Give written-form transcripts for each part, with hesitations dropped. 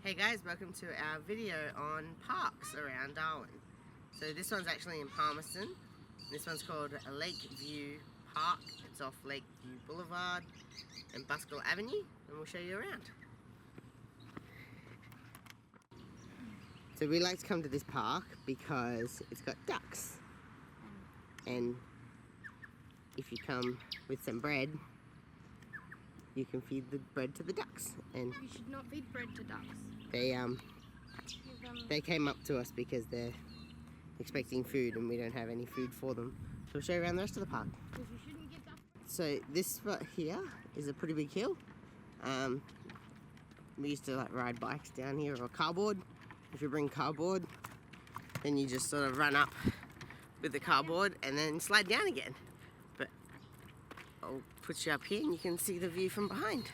Hey guys, welcome to our video on parks around Darwin. So this one's actually in Palmerston. This one's called Lakeview Park. It's off Lakeview Boulevard and Buskell Avenue, and we'll show you around. So we like to come to this park because it's got ducks. And if you come with some bread, you can feed the bread to the ducks. And you should not feed bread to ducks. They came up to us because they're expecting food and we don't have any food for them. So we'll show you around the rest of the park. Because you shouldn't get ducks. So this spot here is a pretty big hill. We used to ride bikes down here, or cardboard. If you bring cardboard, then you just sort of run up with the cardboard and then slide down again. But I'll put you up here and you can see the view from behind.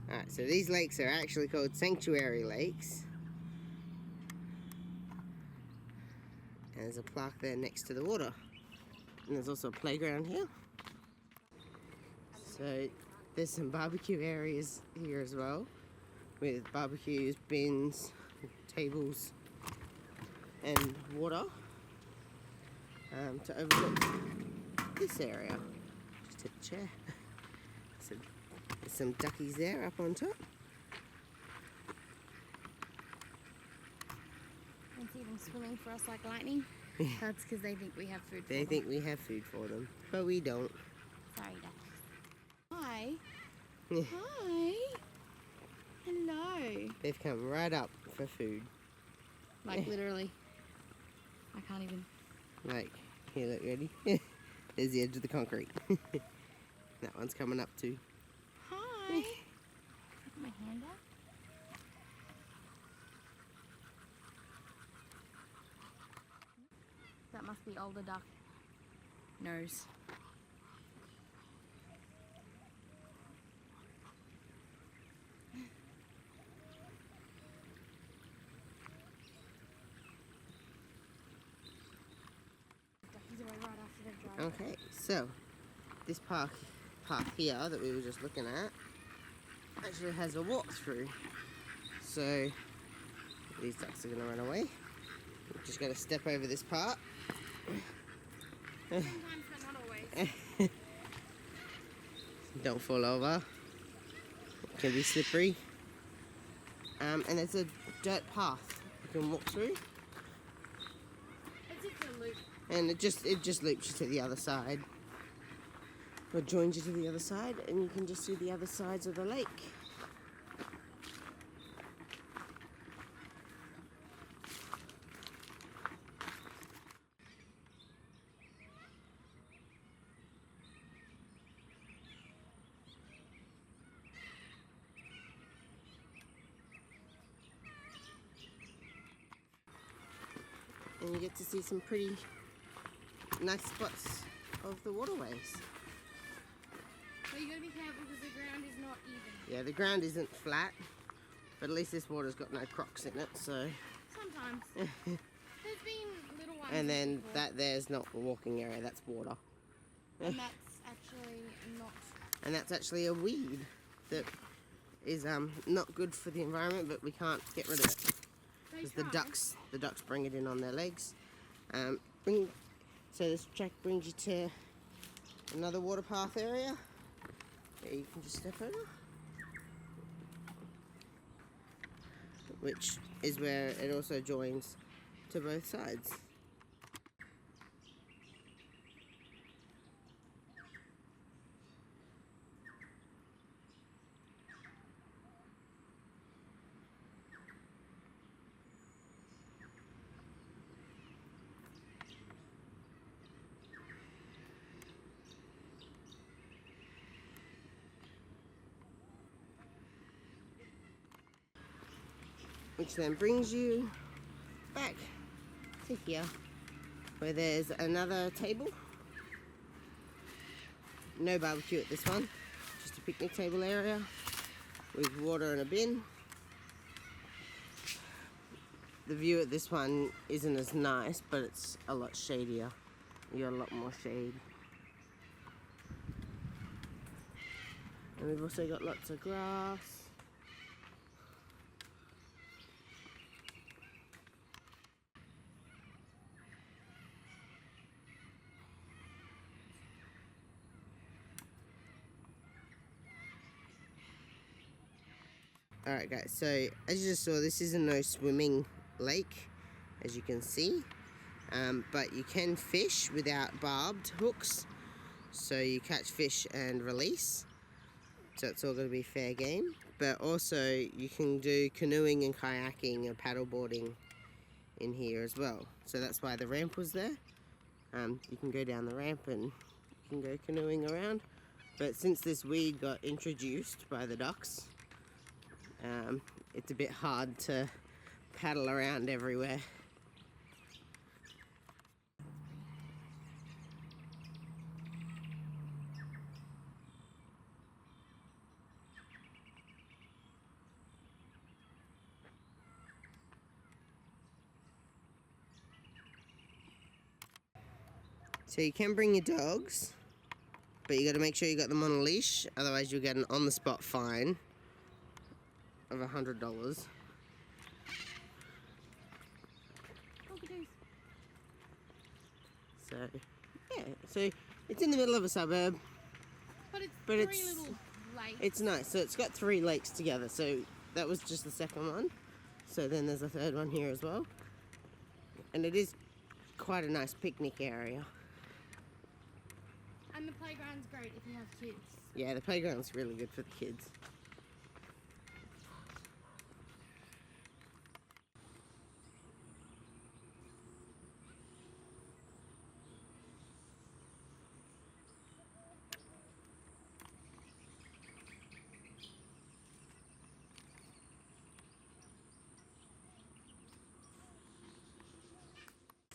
Alright, so these lakes are actually called sanctuary lakes. And there's a plaque there next to the water. And there's also a playground here. So there's some barbecue areas here as well, with barbecues, bins, tables, and water to overlook this area. Just a chair. So there's some duckies there up on top. And see them swimming for us like lightning? That's because they think we have food for them. They think we have food for them, but we don't. Sorry, ducks. Hi. Hi. Hello. They've come right up for food. Like literally. I can't even. Like, here, look, ready? There's the edge of the concrete. That one's coming up too. Hi. Put my hand up. That must be older duck nose. Duckies away right after they've dried. Okay, so this park here that we were just looking at actually has a walkthrough. So these ducks are going to run away. We've just got to step over this part. Sometimes, but not always. Don't fall over. It can be slippery. And there's a dirt path you can walk through. It's just a loop. And it just loops you to the other side. Or joins you to the other side, and you can just see the other sides of the lake. And you get to see some pretty nice spots of the waterways. But you gotta be careful because the ground is not even. Yeah, the ground isn't flat, but at least this water's got no crocs in it, so. Sometimes. There's been little ones. And then before. that there's not a walking area, that's water. And that's actually not. And that's actually a weed that is not good for the environment, but we can't get rid of it. Because the ducks bring it in on their legs. So this track brings you to another water path area. You can just step over, which is where it also joins to both sides. which then brings you back to here, where there's another table. No barbecue at this one, just a picnic table area with water and a bin. The view at this one isn't as nice, but it's a lot shadier. You got a lot more shade. And we've also got lots of grass. Alright guys, so as you just saw, this is a no swimming lake, as you can see. But you can fish without barbed hooks. So you catch fish and release. So it's all going to be fair game. But also you can do canoeing and kayaking and paddleboarding in here as well. So that's why the ramp was there. You can go down the ramp and you can go canoeing around. But since this weed got introduced by the ducks, it's a bit hard to paddle around everywhere. So you can bring your dogs, but you got to make sure you got them on a leash, otherwise you'll get an on-the-spot fine of $100. So, yeah, so it's in the middle of a suburb. But it's three little lakes. It's nice. So it's got 3 lakes together. So that was just the second one. So then there's a third one here as well. And it is quite a nice picnic area. And the playground's great if you have kids. Yeah, the playground's really good for the kids.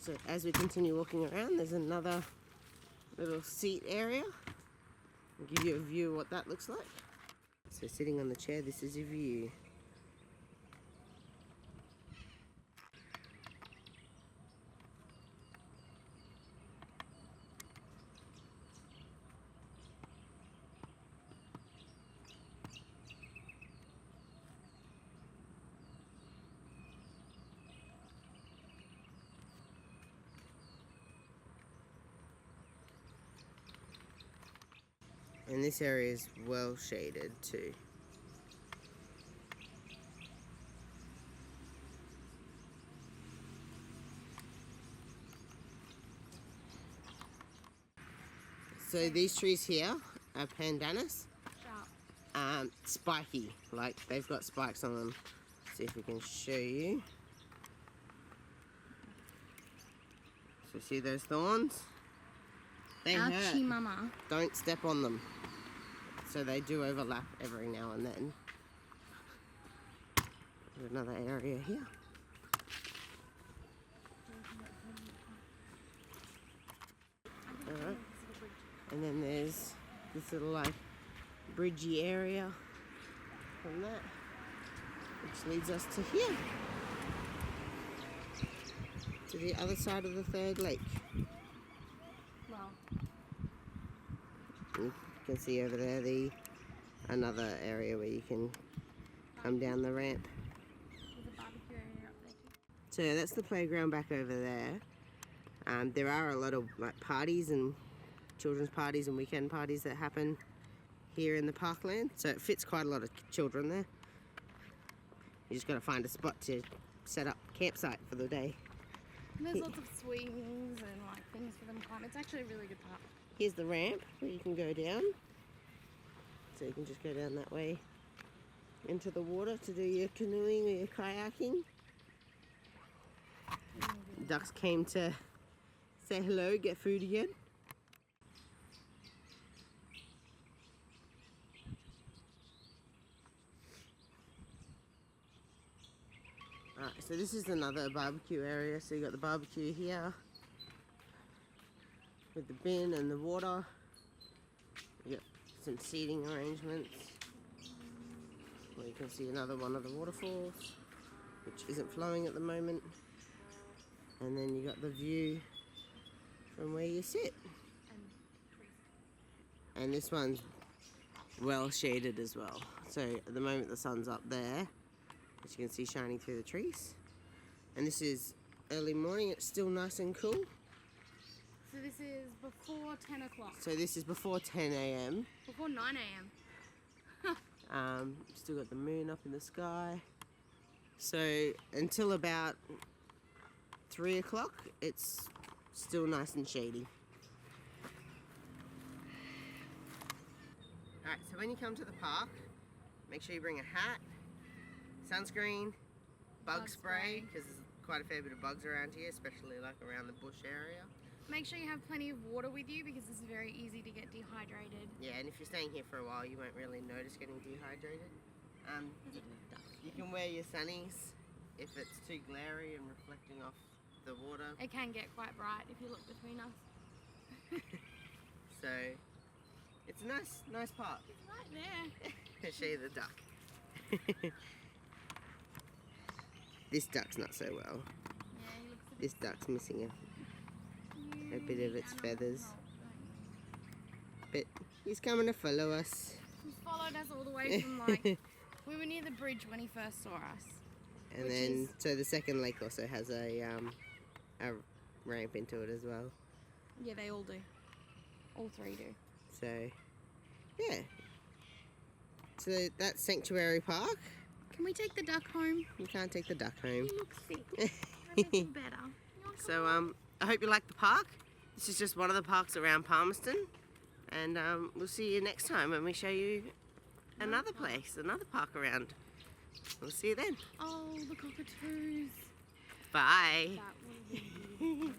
So as we continue walking around, there's another little seat area. I'll give you a view of what that looks like. So sitting on the chair, this is a view. And this area is well shaded too. So these trees here are pandanus. Sharp. Spiky, like they've got spikes on them. See if we can show you. So see those thorns? They hurt. Ouchie mama. Don't step on them. So they do overlap every now and then. There's another area here. Alright. And then there's this little like bridgey area from that, which leads us to here. To the other side of the third lake. Wow. You can see over there another area where you can come down the ramp. There's a barbecue area up there too. So that's the playground back over there. There are a lot of like parties and children's parties and weekend parties that happen here in the parkland. So it fits quite a lot of children there. You just got to find a spot to set up campsite for the day. And there's lots of swings and like things for them to climb. It's actually a really good park. Here's the ramp where you can go down. So you can just go down that way into the water to do your canoeing or your kayaking. Ducks came to say hello, get food again. Alright, so this is another barbecue area. So you got the barbecue here with the bin and the water. You got some seating arrangements. Well, you can see another one of the waterfalls, which isn't flowing at the moment. And then you got the view from where you sit. And this one's well shaded as well. So at the moment the sun's up there, as you can see shining through the trees. And this is early morning, it's still nice and cool. So this is before 10 o'clock. So this is before 10 a.m. Before 9 a.m. Still got the moon up in the sky. So until about 3 o'clock, it's still nice and shady. Alright, so when you come to the park, make sure you bring a hat, sunscreen, bug spray, because there's quite a fair bit of bugs around here, especially like around the bush area. Make sure you have plenty of water with you because it's very easy to get dehydrated. Yeah, and if you're staying here for a while, you won't really notice getting dehydrated. You can wear your sunnies if it's too glary and reflecting off the water. It can get quite bright if you look between us. So, it's a nice park. It's right there. I'll show you the duck. This duck's not so well. Yeah, he looks a bit This duck's missing a bit of its feathers. But he's coming to follow us. He's followed us all the way from like, we were near the bridge when he first saw us. And then, so the second lake also has a ramp into it as well. Yeah, they all do. All three do. So, yeah. So that's Sanctuary Park. Can we take the duck home? You can't take the duck home. He looks sick. I feel better. So, I hope you like the park. This is just one of the parks around Palmerston. And we'll see you next time when we show you another place, another park around. We'll see you then. Oh, the cockatoos. Bye. That will be beautiful.